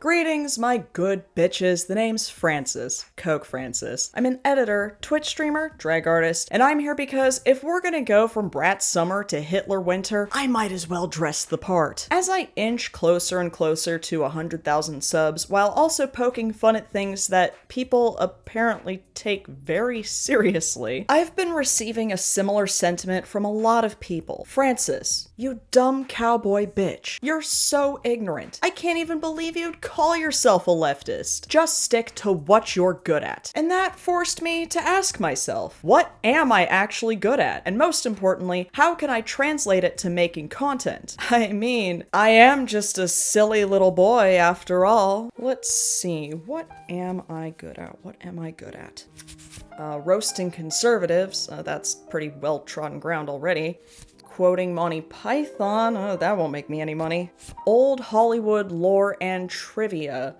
Greetings, my good bitches. The name's Francis, Coke Francis. I'm an editor, Twitch streamer, drag artist, and I'm here because if we're gonna go from Brat Summer to Hitler Winter, I might as well dress the part. As I inch closer and closer to 100,000 subs, while also poking fun at things that people apparently take very seriously, I've been receiving a similar sentiment from a lot of people. Francis, you dumb cowboy bitch. You're so ignorant. I can't even believe you'd call yourself a leftist. Just stick to what you're good at. And that forced me to ask myself, what am I actually good at? And most importantly, how can I translate it to making content? I mean, I am just a silly little boy after all. Let's see, what am I good at? What am I good at? Roasting conservatives, that's pretty well-trodden ground already. Quoting Monty Python, that won't make me any money. Old Hollywood lore and trivia.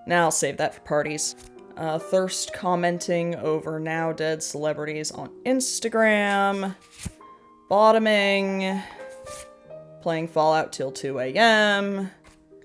Now I'll save that for parties. Thirst commenting over now dead celebrities on Instagram. Bottoming. Playing Fallout till 2 a.m.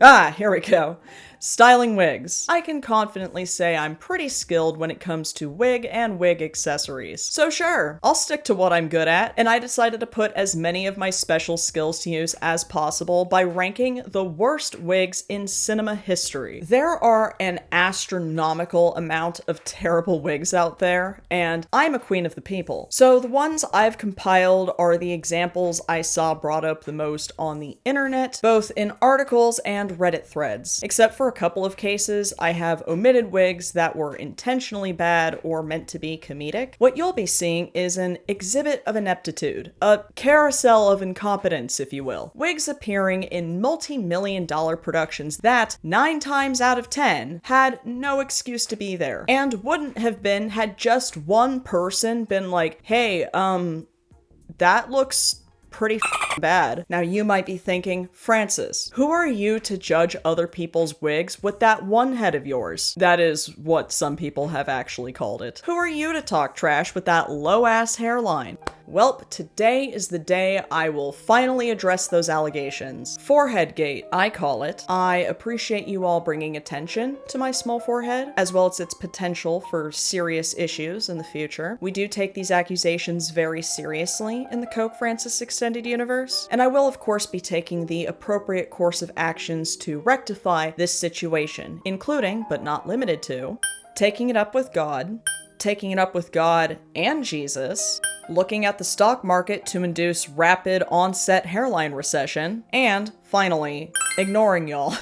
Ah, here we go. Styling wigs. I can confidently say I'm pretty skilled when it comes to wig and wig accessories. So sure, I'll stick to what I'm good at, and I decided to put as many of my special skills to use as possible by ranking the worst wigs in cinema history. There are an astronomical amount of terrible wigs out there, and I'm a queen of the people. So the ones I've compiled are the examples I saw brought up the most on the internet, both in articles and Reddit threads. Except for a couple of cases, I have omitted wigs that were intentionally bad or meant to be comedic. What you'll be seeing is an exhibit of ineptitude, a carousel of incompetence, if you will. Wigs appearing in multi-million-dollar productions that, 9 times out of 10, had no excuse to be there, and wouldn't have been had just one person been like, hey, that looks pretty bad. Now you might be thinking, Francis, who are you to judge other people's wigs with that one head of yours? That is what some people have actually called it. Who are you to talk trash with that low-ass hairline? Welp, today is the day I will finally address those allegations. Forehead gate, I call it. I appreciate you all bringing attention to my small forehead, as well as its potential for serious issues in the future. We do take these accusations very seriously in the Coke Francis Extended Universe, and I will of course be taking the appropriate course of actions to rectify this situation, including, but not limited to, taking it up with God and Jesus, looking at the stock market to induce rapid onset hairline recession, and finally, ignoring y'all.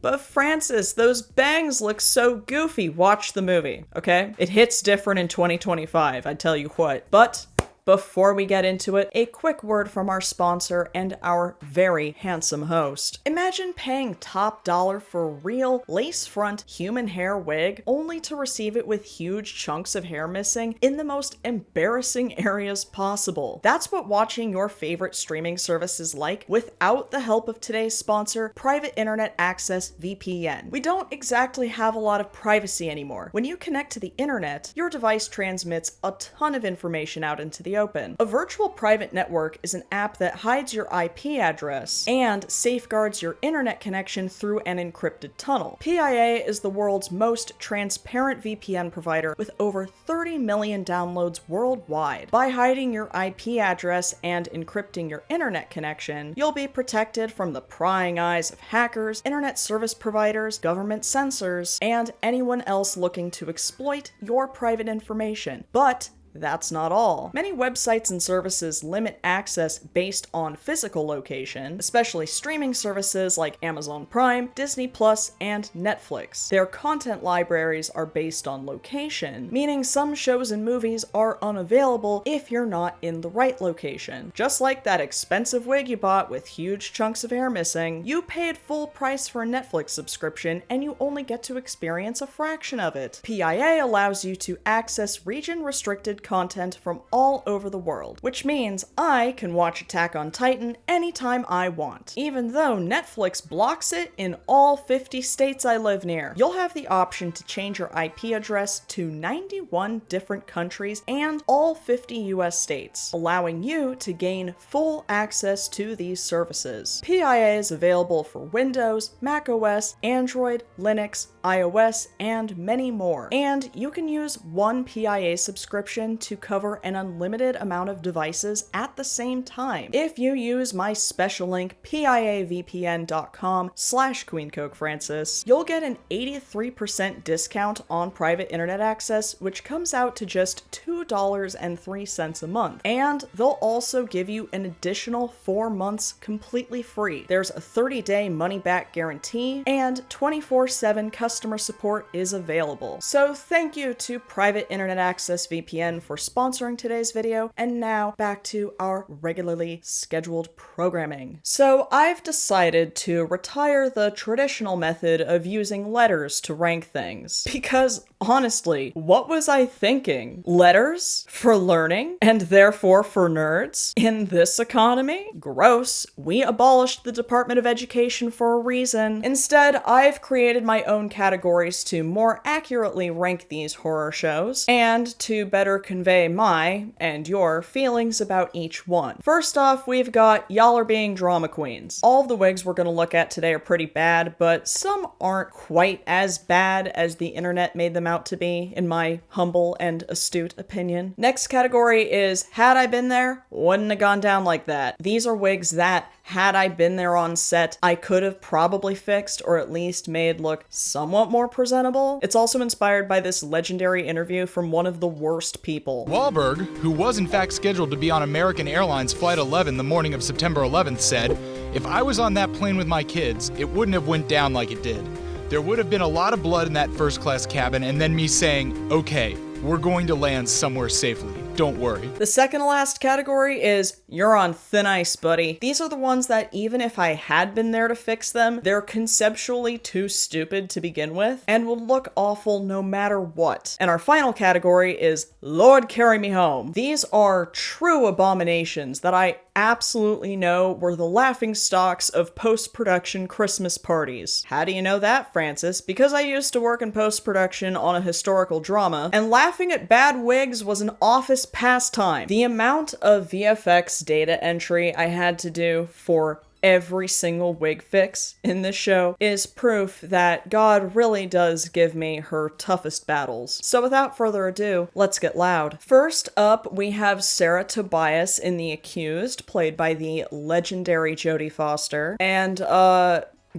But Francis, those bangs look so goofy. Watch the movie, okay? It hits different in 2025, I tell you what. But before we get into it, a quick word from our sponsor and our very handsome host. Imagine paying top dollar for a real lace front human hair wig only to receive it with huge chunks of hair missing in the most embarrassing areas possible. That's what watching your favorite streaming service is like without the help of today's sponsor, Private Internet Access VPN. We don't exactly have a lot of privacy anymore. When you connect to the internet, your device transmits a ton of information out into the open. A virtual private network is an app that hides your IP address and safeguards your internet connection through an encrypted tunnel. PIA is the world's most transparent VPN provider with over 30 million downloads worldwide. By hiding your IP address and encrypting your internet connection, you'll be protected from the prying eyes of hackers, internet service providers, government censors, and anyone else looking to exploit your private information. But that's not all. Many websites and services limit access based on physical location, especially streaming services like Amazon Prime, Disney Plus, and Netflix. Their content libraries are based on location, meaning some shows and movies are unavailable if you're not in the right location. Just like that expensive wig you bought with huge chunks of hair missing, you paid full price for a Netflix subscription and you only get to experience a fraction of it. PIA allows you to access region-restricted content from all over the world, which means I can watch Attack on Titan anytime I want. Even though Netflix blocks it in all 50 states I live near, you'll have the option to change your IP address to 91 different countries and all 50 US states, allowing you to gain full access to these services. PIA is available for Windows, Mac OS, Android, Linux, iOS, and many more. And you can use one PIA subscription to cover an unlimited amount of devices at the same time. If you use my special link piavpn.com/QueenCokeFrancis, you'll get an 83% discount on private internet access, which comes out to just $2.03 a month. And they'll also give you an additional 4 months completely free. There's a 30-day money-back guarantee, and 24/7 customer support is available. So thank you to Private Internet Access VPN for sponsoring today's video, and now back to our regularly scheduled programming. So I've decided to retire the traditional method of using letters to rank things, because honestly, what was I thinking? Letters for learning, and therefore for nerds? In this economy? Gross. We abolished the Department of Education for a reason. Instead, I've created my own categories to more accurately rank these horror shows, and to better convey my, and your, feelings about each one. First off, we've got Y'all Are Being Drama Queens. All of the wigs we're gonna look at today are pretty bad, but some aren't quite as bad as the internet made them out to be, in my humble and astute opinion. Next category is Had I Been There, Wouldn't Have Gone Down Like That. These are wigs that, had I been there on set, I could have probably fixed or at least made look somewhat more presentable. It's also inspired by this legendary interview from one of the worst people. Wahlberg, who was in fact scheduled to be on American Airlines Flight 11 the morning of September 11th, said, "If I was on that plane with my kids, it wouldn't have went down like it did. There would have been a lot of blood in that first class cabin, and then me saying, okay, we're going to land somewhere safely. Don't worry." The second to last category is You're on Thin Ice, Buddy. These are the ones that even if I had been there to fix them, they're conceptually too stupid to begin with, and will look awful no matter what. And our final category is Lord Carry Me Home. These are true abominations that I absolutely know were the laughingstocks of post-production Christmas parties. How do you know that, Francis? Because I used to work in post-production on a historical drama, and laughing at bad wigs was an office pastime. The amount of VFX data entry I had to do for every single wig fix in this show is proof that God really does give me her toughest battles. So without further ado, let's get loud. First up, we have Sarah Tobias in The Accused, played by the legendary Jodie Foster. And,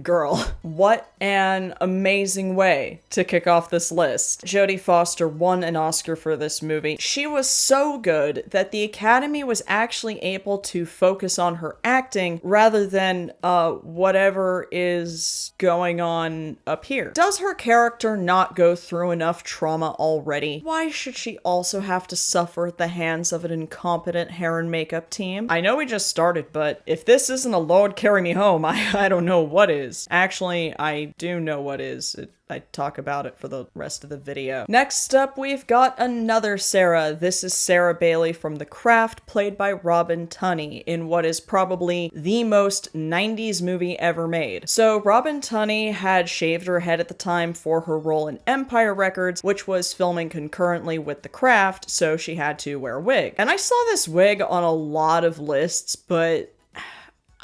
girl, what an amazing way to kick off this list. Jodie Foster won an Oscar for this movie. She was so good that the Academy was actually able to focus on her acting rather than whatever is going on up here. Does her character not go through enough trauma already? Why should she also have to suffer at the hands of an incompetent hair and makeup team? I know we just started, but if this isn't a Lord Carry Me Home, I don't know what is. Actually, I do know what is. I talk about it for the rest of the video. Next up, we've got another Sarah. This is Sarah Bailey from The Craft, played by Robin Tunney, in what is probably the most 90s movie ever made. So Robin Tunney had shaved her head at the time for her role in Empire Records, which was filming concurrently with The Craft, so she had to wear a wig. And I saw this wig on a lot of lists, but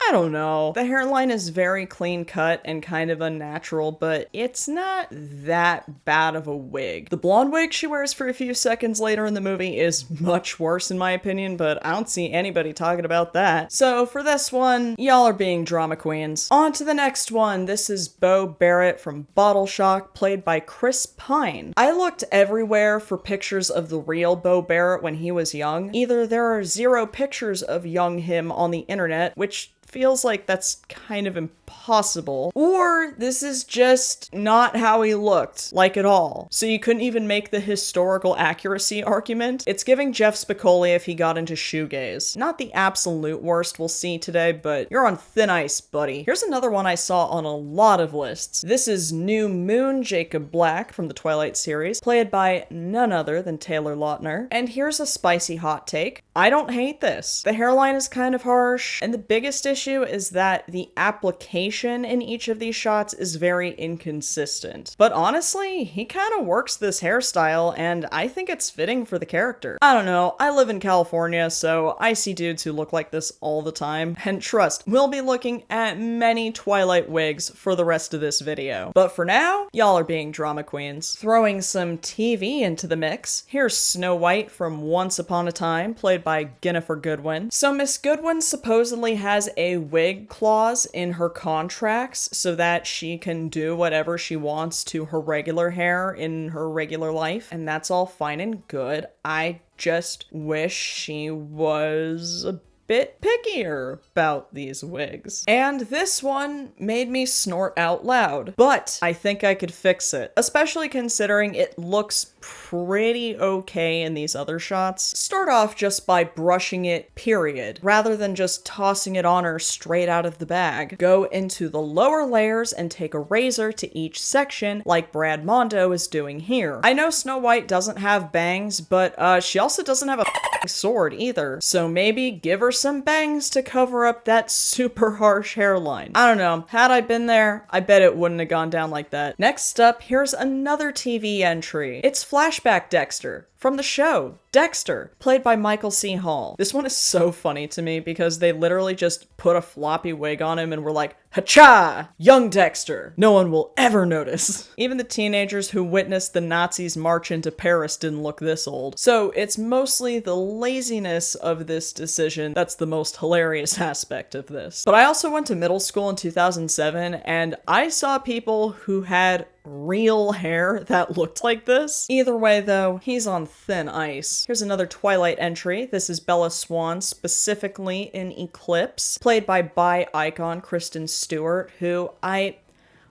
I don't know. The hairline is very clean cut and kind of unnatural, but it's not that bad of a wig. The blonde wig she wears for a few seconds later in the movie is much worse in my opinion, but I don't see anybody talking about that. So for this one, y'all are being drama queens. On to the next one. This is Bo Barrett from Bottle Shock, played by Chris Pine. I looked everywhere for pictures of the real Bo Barrett when he was young. Either there are 0 pictures of young him on the internet, which feels like that's kind of impossible. Or this is just not how he looked, like at all. So you couldn't even make the historical accuracy argument. It's giving Jeff Spicoli if he got into shoegaze. Not the absolute worst we'll see today, but you're on thin ice, buddy. Here's another one I saw on a lot of lists. This is New Moon Jacob Black from the Twilight series, played by none other than Taylor Lautner. And here's a spicy hot take. I don't hate this. The hairline is kind of harsh, and the biggest issue is that the application in each of these shots is very inconsistent. But honestly, he kind of works this hairstyle, and I think it's fitting for the character. I don't know, I live in California, so I see dudes who look like this all the time, and trust, we'll be looking at many Twilight wigs for the rest of this video. But for now, y'all are being drama queens. Throwing some TV into the mix, here's Snow White from Once Upon a Time, played by Guinevere Goodwin. So Miss Goodwin supposedly has a wig clause in her contracts so that she can do whatever she wants to her regular hair in her regular life, and that's all fine and good. I just wish she was a bit pickier about these wigs. And this one made me snort out loud, but I think I could fix it, especially considering it looks pretty okay in these other shots. Start off just by brushing it, period, rather than just tossing it on her straight out of the bag. Go into the lower layers and take a razor to each section like Brad Mondo is doing here. I know Snow White doesn't have bangs, but she also doesn't have a sword either, so maybe give her some bangs to cover up that super harsh hairline. I don't know, had I been there, I bet it wouldn't have gone down like that. Next up, here's another TV entry. It's Flashback Dexter from the show Dexter, played by Michael C. Hall. This one is so funny to me because they literally just put a floppy wig on him and were like, "Ha-cha! Young Dexter! No one will ever notice." Even the teenagers who witnessed the Nazis march into Paris didn't look this old. So it's mostly the laziness of this decision that's the most hilarious aspect of this. But I also went to middle school in 2007 and I saw people who had real hair that looked like this. Either way though, he's on thin ice. Here's another Twilight entry. This is Bella Swan, specifically in Eclipse, played by bi icon Kristen Stewart, who I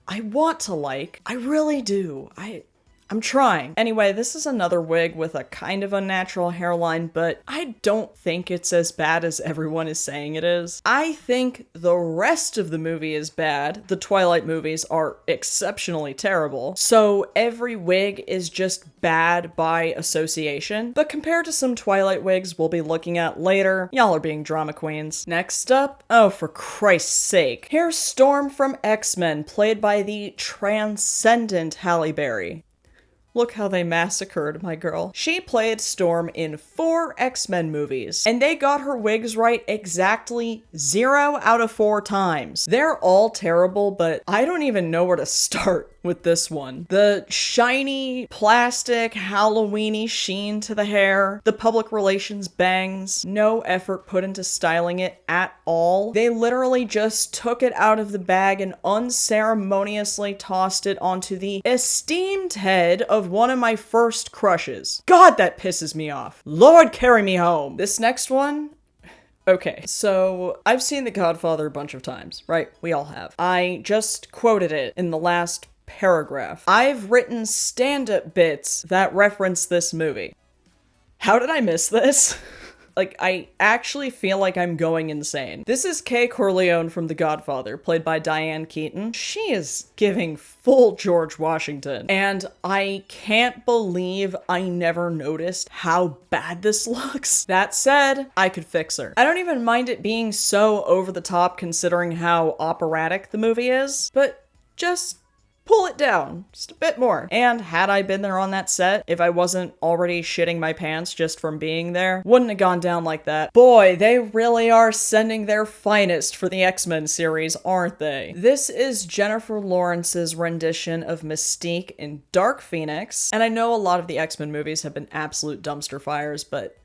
want to like. I really do. I'm trying. Anyway, this is another wig with a kind of unnatural hairline, but I don't think it's as bad as everyone is saying it is. I think the rest of the movie is bad. The Twilight movies are exceptionally terrible, so every wig is just bad by association. But compared to some Twilight wigs we'll be looking at later, y'all are being drama queens. Next up, oh for Christ's sake, here's Storm from X-Men, played by the transcendent Halle Berry. Look how they massacred my girl. She played Storm in 4 X-Men movies, and they got her wigs right exactly 0 out of 4 times. They're all terrible, but I don't even know where to start with this one. The shiny, plastic, Halloween-y sheen to the hair, the public relations bangs, no effort put into styling it at all. They literally just took it out of the bag and unceremoniously tossed it onto the esteemed head of one of my first crushes. God, that pisses me off. Lord, carry me home. This next one, okay, so I've seen The Godfather a bunch of times, right? We all have. I just quoted it in the last paragraph. I've written stand-up bits that reference this movie. How did I miss this? Like, I actually feel like I'm going insane. This is Kay Corleone from The Godfather, played by Diane Keaton. She is giving full George Washington, and I can't believe I never noticed how bad this looks. That said, I could fix her. I don't even mind it being so over the top considering how operatic the movie is, but just pull it down just a bit more. And had I been there on that set, if I wasn't already shitting my pants just from being there, wouldn't have gone down like that. Boy, they really are sending their finest for the X-Men series, aren't they? This is Jennifer Lawrence's rendition of Mystique in Dark Phoenix, and I know a lot of the X-Men movies have been absolute dumpster fires, but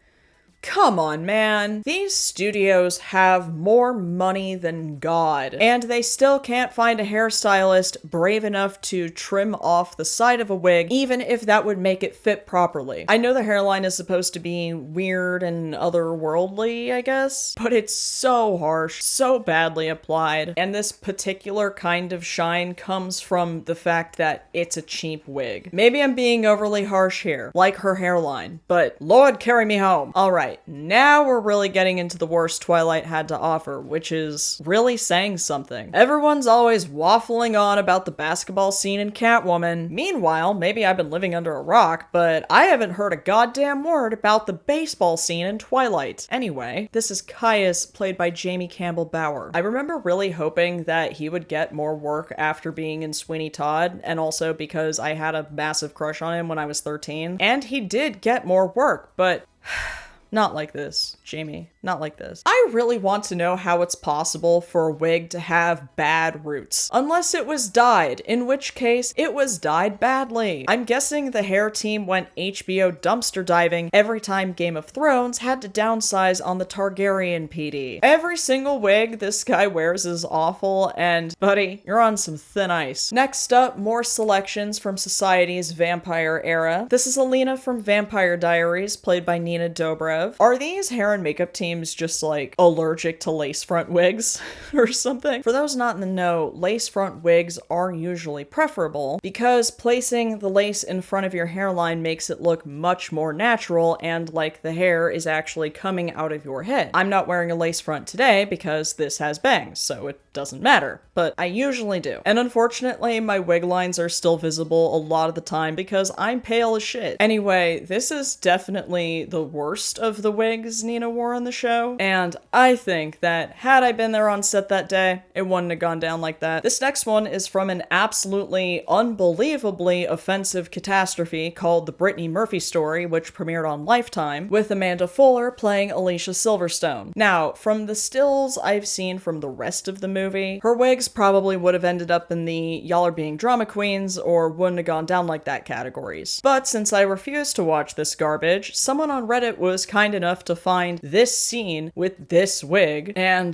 Come on, man. These studios have more money than God, and they still can't find a hairstylist brave enough to trim off the side of a wig, even if that would make it fit properly. I know the hairline is supposed to be weird and otherworldly, I guess, but it's so harsh, so badly applied, and this particular kind of shine comes from the fact that it's a cheap wig. Maybe I'm being overly harsh here, like her hairline, but Lord carry me home. Alright, now we're really getting into the worst Twilight had to offer, which is really saying something. Everyone's always waffling on about the basketball scene in Catwoman. Meanwhile, maybe I've been living under a rock, but I haven't heard a goddamn word about the baseball scene in Twilight. Anyway, this is Caius, played by Jamie Campbell Bower. I remember really hoping that he would get more work after being in Sweeney Todd, and also because I had a massive crush on him when I was 13. And he did get more work, but not like this, Jamie. Not like this. I really want to know how it's possible for a wig to have bad roots. Unless it was dyed, in which case it was dyed badly. I'm guessing the hair team went HBO dumpster diving every time Game of Thrones had to downsize on the Targaryen PD. Every single wig this guy wears is awful, and buddy, you're on some thin ice. Next up, more selections from Society's vampire era. This is Alina from Vampire Diaries, played by Nina Dobrev. Are these hair and makeup teams just like allergic to lace front wigs or something? For those not in the know, lace front wigs are usually preferable because placing the lace in front of your hairline makes it look much more natural and like the hair is actually coming out of your head. I'm not wearing a lace front today because this has bangs, so it doesn't matter, but I usually do. And unfortunately, my wig lines are still visible a lot of the time because I'm pale as shit. Anyway, this is definitely the worst of the wigs Nina wore on the show, and I think that had I been there on set that day, it wouldn't have gone down like that. This next one is from an absolutely unbelievably offensive catastrophe called The Brittany Murphy Story, which premiered on Lifetime, with Amanda Fuller playing Alicia Silverstone. Now, from the stills I've seen from the rest of the movie, her wigs probably would have ended up in the y'all are being drama queens or wouldn't have gone down like that categories. But since I refused to watch this garbage, someone on Reddit was kind enough to find this scene with this wig, and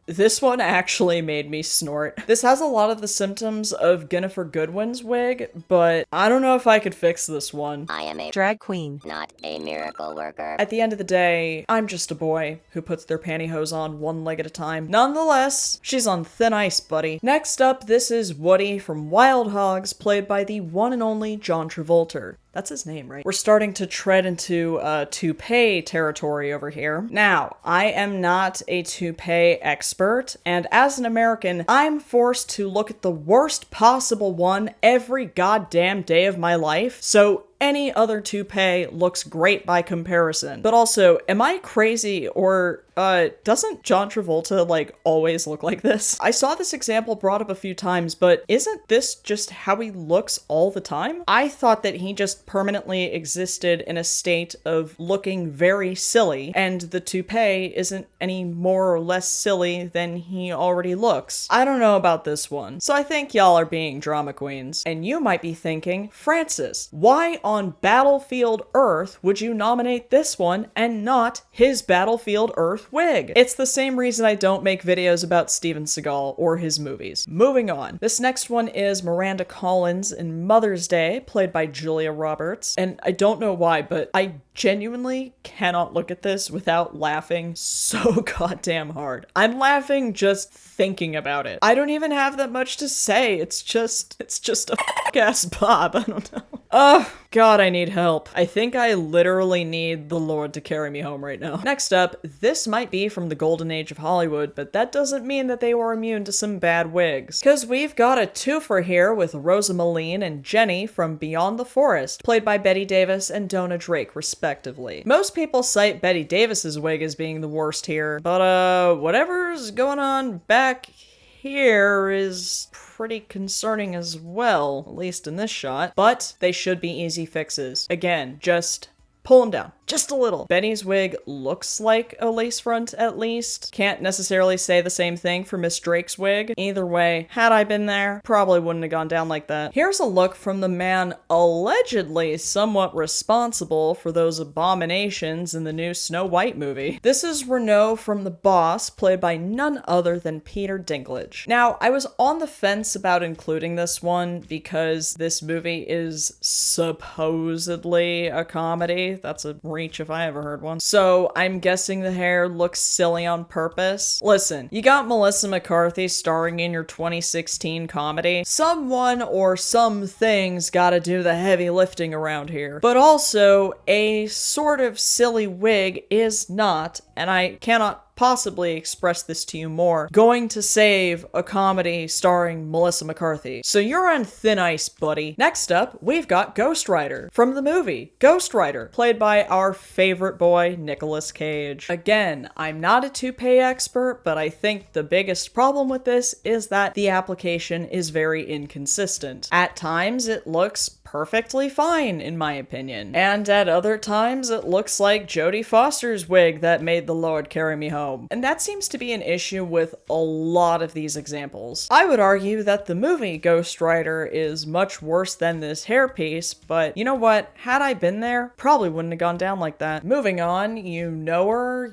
this one actually made me snort. This has a lot of the symptoms of Ginnifer Goodwin's wig, but I don't know if I could fix this one. I am a drag queen, not a miracle worker. At the end of the day, I'm just a boy who puts their pantyhose on one leg at a time. Nonetheless, she's on thin ice, buddy. Next up, this is Woody from Wild Hogs, played by the one and only John Travolta. That's his name, right? We're starting to tread into toupee territory over here. Now, I am not a toupee expert, and as an American, I'm forced to look at the worst possible one every goddamn day of my life, so any other toupee looks great by comparison. But also, am I crazy or doesn't John Travolta like always look like this? I saw this example brought up a few times, but isn't this just how he looks all the time? I thought that he just permanently existed in a state of looking very silly, and the toupee isn't any more or less silly than he already looks. I don't know about this one, so I think y'all are being drama queens. And you might be thinking, Francis, why on Battlefield Earth would you nominate this one and not his Battlefield Earth wig? It's the same reason I don't make videos about Steven Seagal or his movies. Moving on. This next one is Miranda Collins in Mother's Day, played by Julia Roberts. And I don't know why, but I genuinely cannot look at this without laughing so goddamn hard. I'm laughing just thinking about it. I don't even have that much to say. It's just a f***ass Bob. I don't know. Oh, God, I need help. I think I literally need the Lord to carry me home right now. Next up, this might be from the golden age of Hollywood, but that doesn't mean that they were immune to some bad wigs. Because we've got a twofer here with Rosalie and Jenny from Beyond the Forest, played by Bette Davis and Donna Drake, respectively. Most people cite Bette Davis's wig as being the worst here, but whatever's going on back here is pretty concerning as well, at least in this shot, but they should be easy fixes. Again, just pull them down. Just a little. Benny's wig looks like a lace front at least. Can't necessarily say the same thing for Miss Drake's wig. Either way, had I been there, probably wouldn't have gone down like that. Here's a look from the man allegedly somewhat responsible for those abominations in the new Snow White movie. This is Renault from The Boss, played by none other than Peter Dinklage. Now, I was on the fence about including this one because this movie is supposedly a comedy. That's a reach if I ever heard one. So I'm guessing the hair looks silly on purpose. Listen, you got Melissa McCarthy starring in your 2016 comedy. Someone or some things gotta do the heavy lifting around here. But also, a sort of silly wig is not, and I cannot possibly express this to you more, going to save a comedy starring Melissa McCarthy. So you're on thin ice, buddy. Next up, we've got Ghost Rider from the movie Ghost Rider, played by our favorite boy, Nicolas Cage. Again, I'm not a toupee expert, but I think the biggest problem with this is that the application is very inconsistent. At times, it looks perfectly fine, in my opinion. And at other times, it looks like Jodie Foster's wig that made the Lord carry me home. And that seems to be an issue with a lot of these examples. I would argue that the movie Ghost Rider is much worse than this hairpiece, but you know what? Had I been there, probably wouldn't have gone down like that. Moving on, you know her.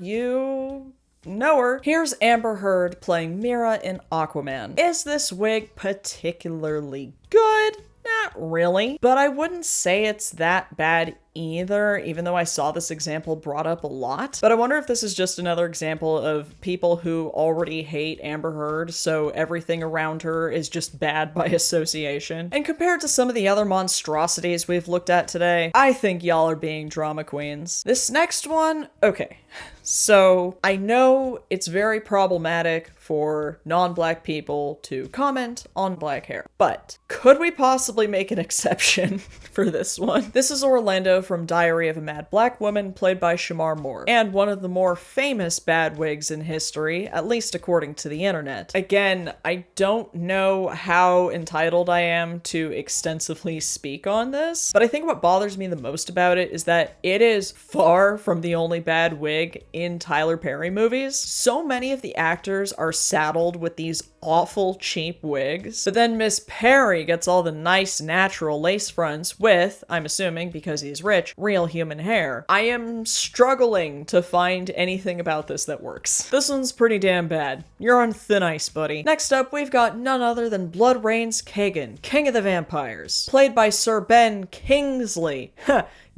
Here's Amber Heard playing Mira in Aquaman. Is this wig particularly good? Not really, but I wouldn't say it's that bad either, even though I saw this example brought up a lot. But I wonder if this is just another example of people who already hate Amber Heard, so everything around her is just bad by association. And compared to some of the other monstrosities we've looked at today, I think y'all are being drama queens. This next one, okay. So, I know it's very problematic for non-black people to comment on black hair, but could we possibly make an exception for this one? This is Orlando from Diary of a Mad Black Woman, played by Shamar Moore, and one of the more famous bad wigs in history, at least according to the internet. Again, I don't know how entitled I am to extensively speak on this, but I think what bothers me the most about it is that it is far from the only bad wig in Tyler Perry movies. So many of the actors are saddled with these awful cheap wigs, but then Miss Perry gets all the nice natural lace fronts with, I'm assuming because he's rich, real human hair. I am struggling to find anything about this that works. This one's pretty damn bad. You're on thin ice, buddy. Next up, we've got none other than Blood Rain's Kagan, King of the Vampires, played by Sir Ben Kingsley.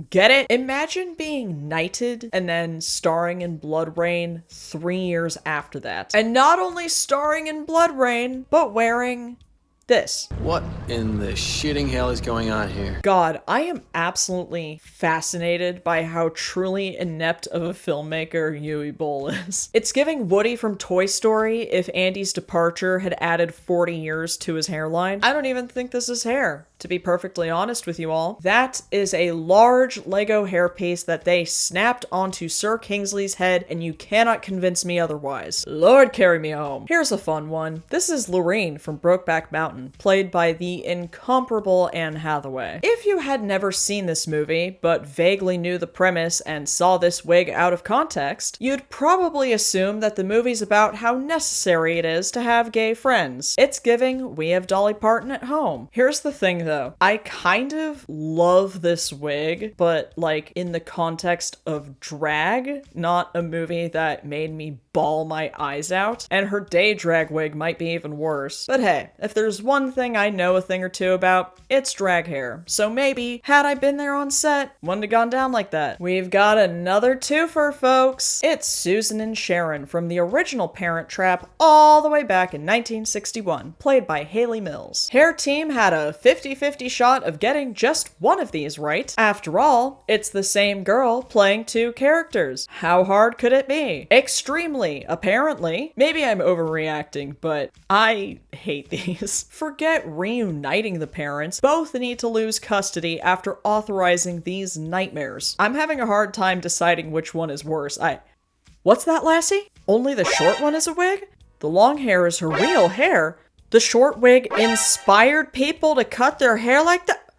Get it? Imagine being knighted and then starring in Blood Rain 3 years after that. And not only starring in Blood Rain, but wearing this. What in the shitting hell is going on here? God, I am absolutely fascinated by how truly inept of a filmmaker Yui Boll is. It's giving Woody from Toy Story if Andy's departure had added 40 years to his hairline. I don't even think this is hair, to be perfectly honest with you all. That is a large Lego hairpiece that they snapped onto Sir Kingsley's head, and you cannot convince me otherwise. Lord carry me home. Here's a fun one. This is Lorene from Brokeback Mountain, played by the incomparable Anne Hathaway. If you had never seen this movie, but vaguely knew the premise and saw this wig out of context, you'd probably assume that the movie's about how necessary it is to have gay friends. It's giving We Have Dolly Parton at Home. Here's the thing though, I kind of love this wig, but like in the context of drag, not a movie that made me bawl my eyes out. And her day drag wig might be even worse. But hey, if there's one thing I know a thing or two about, it's drag hair. So maybe, had I been there on set, wouldn't have gone down like that. We've got another twofer, folks. It's Susan and Sharon from the original Parent Trap all the way back in 1961, played by Haley Mills. Hair team had a 50-50 shot of getting just one of these right. After all, it's the same girl playing two characters. How hard could it be? Extremely, apparently. Maybe I'm overreacting, but I hate these. Forget reuniting the parents. Both need to lose custody after authorizing these nightmares. I'm having a hard time deciding which one is worse. What's that, Lassie? Only the short one is a wig? The long hair is her real hair? The short wig inspired people to cut their hair like that?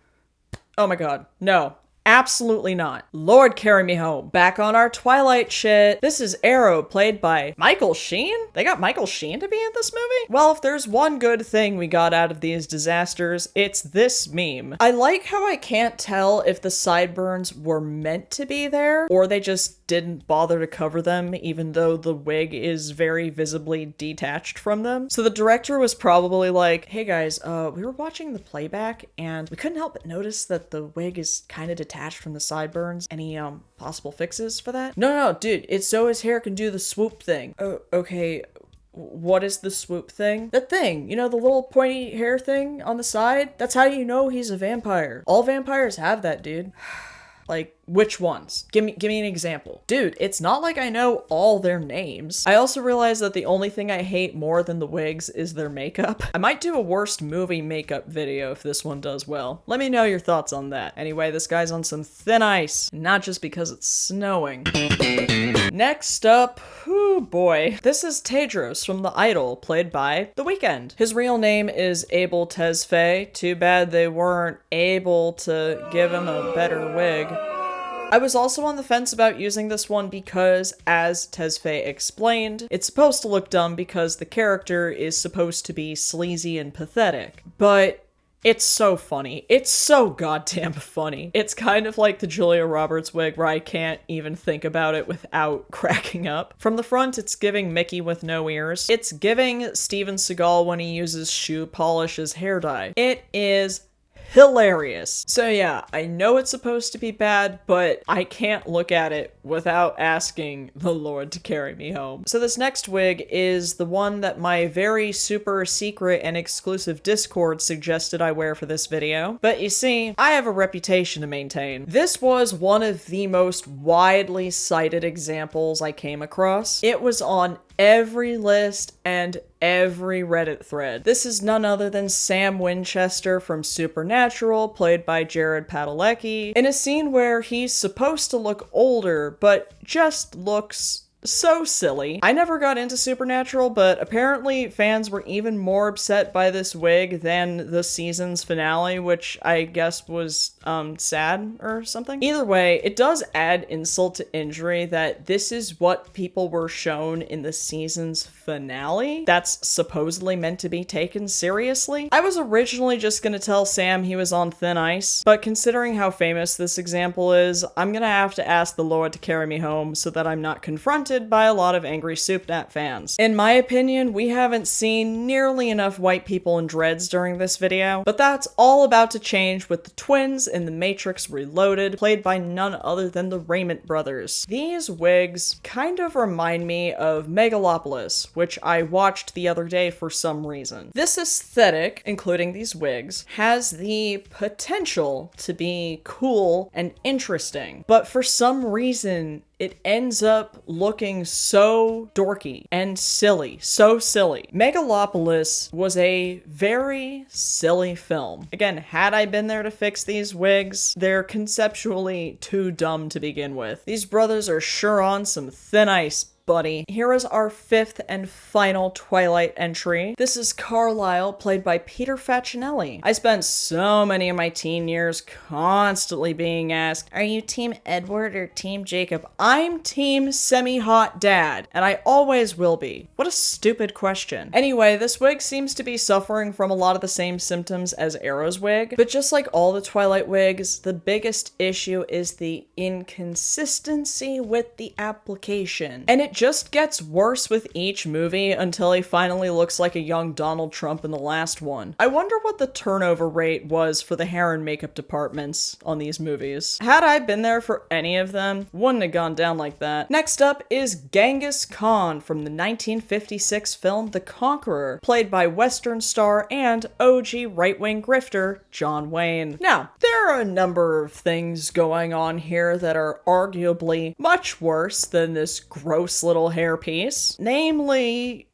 Oh my god, no. Absolutely not. Lord carry me home. Back on our Twilight shit. This is Arrow, played by Michael Sheen? They got Michael Sheen to be in this movie? Well, if there's one good thing we got out of these disasters, it's this meme. I like how I can't tell if the sideburns were meant to be there, or they just didn't bother to cover them, even though the wig is very visibly detached from them. So the director was probably like, hey guys, we were watching the playback, and we couldn't help but notice that the wig is kind of detached from the sideburns. Any possible fixes for that? No, dude, it's so his hair can do the swoop thing. Oh, okay. What is the swoop thing? That thing, you know, the little pointy hair thing on the side? That's how you know he's a vampire. All vampires have that, dude. Like, which ones? Give me an example. Dude, it's not like I know all their names. I also realized that the only thing I hate more than the wigs is their makeup. I might do a worst movie makeup video if this one does well. Let me know your thoughts on that. Anyway, this guy's on some thin ice, not just because it's snowing. Next up, oh boy. This is Tedros from The Idol, played by The Weeknd. His real name is Abel Tesfaye. Too bad they weren't able to give him a better wig. I was also on the fence about using this one because, as Tesfaye explained, it's supposed to look dumb because the character is supposed to be sleazy and pathetic. But it's so funny. It's so goddamn funny. It's kind of like the Julia Roberts wig where I can't even think about it without cracking up. From the front, it's giving Mickey with no ears. It's giving Steven Seagal when he uses shoe polish as hair dye. It is hilarious. So yeah, I know it's supposed to be bad, but I can't look at it without asking the Lord to carry me home. So this next wig is the one that my very super secret and exclusive Discord suggested I wear for this video. But you see, I have a reputation to maintain. This was one of the most widely cited examples I came across. It was on every list and every Reddit thread. This is none other than Sam Winchester from Supernatural, played by Jared Padalecki, in a scene where he's supposed to look older, but just looks so silly. I never got into Supernatural, but apparently fans were even more upset by this wig than the season's finale, which I guess was sad or something. Either way, it does add insult to injury that this is what people were shown in the season's finale that's supposedly meant to be taken seriously. I was originally just gonna tell Sam he was on thin ice, but considering how famous this example is, I'm gonna have to ask the Lord to carry me home so that I'm not confronted by a lot of angry SoupNat fans. In my opinion, we haven't seen nearly enough white people in dreads during this video, but that's all about to change with the twins in The Matrix Reloaded, played by none other than the Raymond brothers. These wigs kind of remind me of Megalopolis, which I watched the other day for some reason. This aesthetic, including these wigs, has the potential to be cool and interesting, but for some reason, it ends up looking so dorky and silly, so silly. Megalopolis was a very silly film. Again, had I been there to fix these wigs, they're conceptually too dumb to begin with. These brothers are sure on some thin ice, buddy. Here is our fifth and final Twilight entry. This is Carlisle, played by Peter Facinelli. I spent so many of my teen years constantly being asked, are you Team Edward or Team Jacob? I'm Team Semi-Hot Dad, and I always will be. What a stupid question. Anyway, this wig seems to be suffering from a lot of the same symptoms as Arrow's wig, but just like all the Twilight wigs, the biggest issue is the inconsistency with the application. And it just gets worse with each movie until he finally looks like a young Donald Trump in the last one. I wonder what the turnover rate was for the hair and makeup departments on these movies. Had I been there for any of them, wouldn't have gone down like that. Next up is Genghis Khan from the 1956 film The Conqueror, played by Western star and OG right-wing grifter John Wayne. Now, there are a number of things going on here that are arguably much worse than this gross little hairpiece. Namely,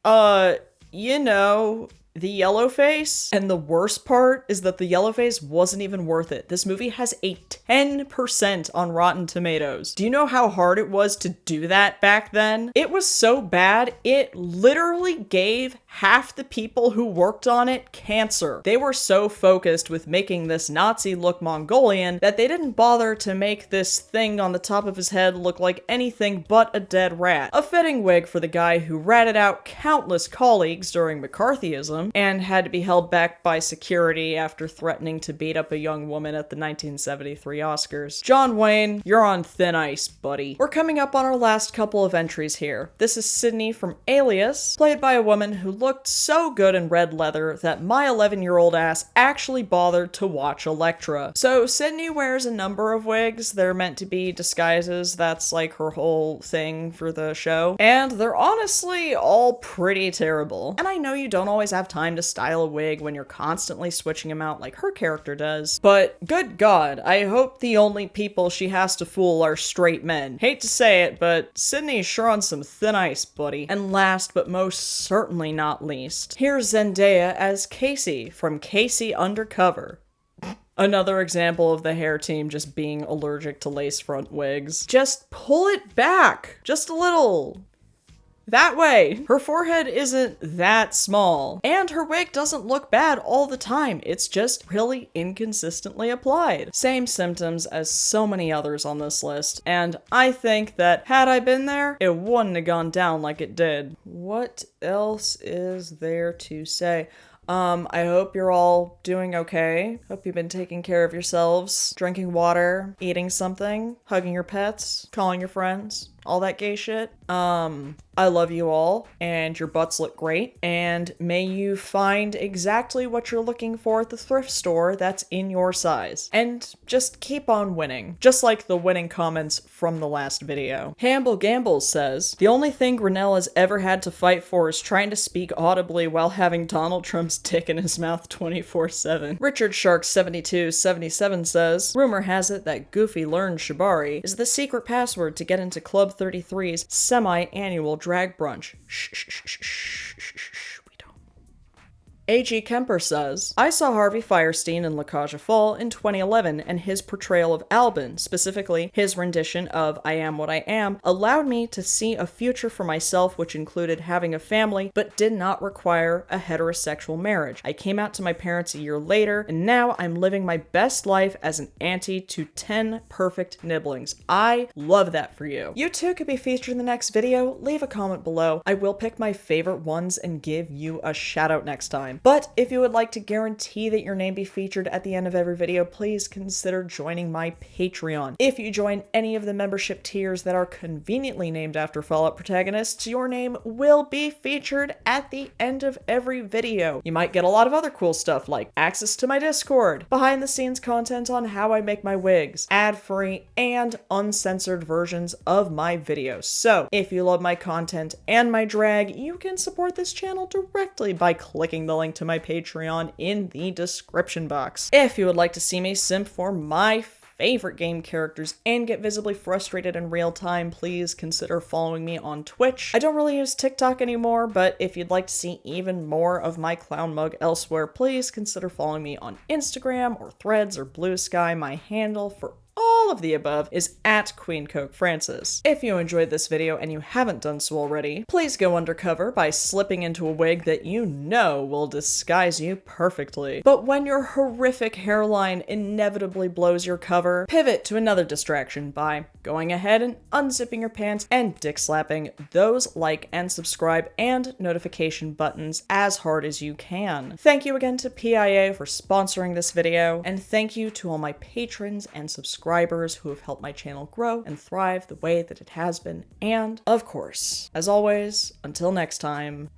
you know, the yellow face. And the worst part is that the yellow face wasn't even worth it. This movie has a 10% on Rotten Tomatoes. Do you know how hard it was to do that back then? It was so bad, it literally gave half the people who worked on it cancer. They were so focused with making this Nazi look Mongolian that they didn't bother to make this thing on the top of his head look like anything but a dead rat. A fitting wig for the guy who ratted out countless colleagues during McCarthyism and had to be held back by security after threatening to beat up a young woman at the 1973 Oscars. John Wayne, you're on thin ice, buddy. We're coming up on our last couple of entries here. This is Sydney from Alias, played by a woman who looked so good in red leather that my 11-year-old ass actually bothered to watch Elektra. So Sydney wears a number of wigs. They're meant to be disguises. That's like her whole thing for the show. And they're honestly all pretty terrible. And I know you don't always have time to style a wig when you're constantly switching them out like her character does, but good God, I hope the only people she has to fool are straight men. Hate to say it, but Sydney's sure on some thin ice, buddy. And last but most certainly not least, here's Zendaya as Casey from Casey Undercover. Another example of the hair team just being allergic to lace front wigs. Just pull it back, just a little. That way. Her forehead isn't that small, and her wig doesn't look bad all the time. It's just really inconsistently applied. Same symptoms as so many others on this list, and I think that had I been there, it wouldn't have gone down like it did. What else is there to say? I hope you're all doing okay. Hope you've been taking care of yourselves, drinking water, eating something, hugging your pets, calling your friends, all that gay shit. I love you all, and your butts look great, and may you find exactly what you're looking for at the thrift store that's in your size. And just keep on winning, just like the winning comments from the last video. Hamble Gambles says, the only thing Grinnell has ever had to fight for is trying to speak audibly while having Donald Trump's dick in his mouth 24/7. Richard Shark 7277 says, rumor has it that Goofy learned Shibari is the secret password to get into Club 33's semi-annual drag brunch. We don't. A.G. Kemper says, I saw Harvey Fierstein in La Cage aux Folles in 2011, and his portrayal of Alban, specifically his rendition of I Am What I Am, allowed me to see a future for myself which included having a family, but did not require a heterosexual marriage. I came out to my parents a year later, and now I'm living my best life as an auntie to 10 perfect nibblings. I love that for you. You too could be featured in the next video. Leave a comment below. I will pick my favorite ones and give you a shout out next time. But if you would like to guarantee that your name be featured at the end of every video, please consider joining my Patreon. If you join any of the membership tiers that are conveniently named after Fallout protagonists, your name will be featured at the end of every video. You might get a lot of other cool stuff like access to my Discord, behind the scenes content on how I make my wigs, ad-free and uncensored versions of my videos. So if you love my content and my drag, you can support this channel directly by clicking the link to my Patreon in the description box. If you would like to see me simp for my favorite game characters and get visibly frustrated in real time, please consider following me on Twitch. I don't really use TikTok anymore, but if you'd like to see even more of my clown mug elsewhere, please consider following me on Instagram or Threads or Blue Sky. My handle for all of the above is at Queen Coke Francis. If you enjoyed this video and you haven't done so already, please go undercover by slipping into a wig that you know will disguise you perfectly. But when your horrific hairline inevitably blows your cover, pivot to another distraction by going ahead and unzipping your pants and dick slapping those like and subscribe and notification buttons as hard as you can. Thank you again to PIA for sponsoring this video, and thank you to all my patrons and subscribers who have helped my channel grow and thrive the way that it has been. And, of course, as always, until next time,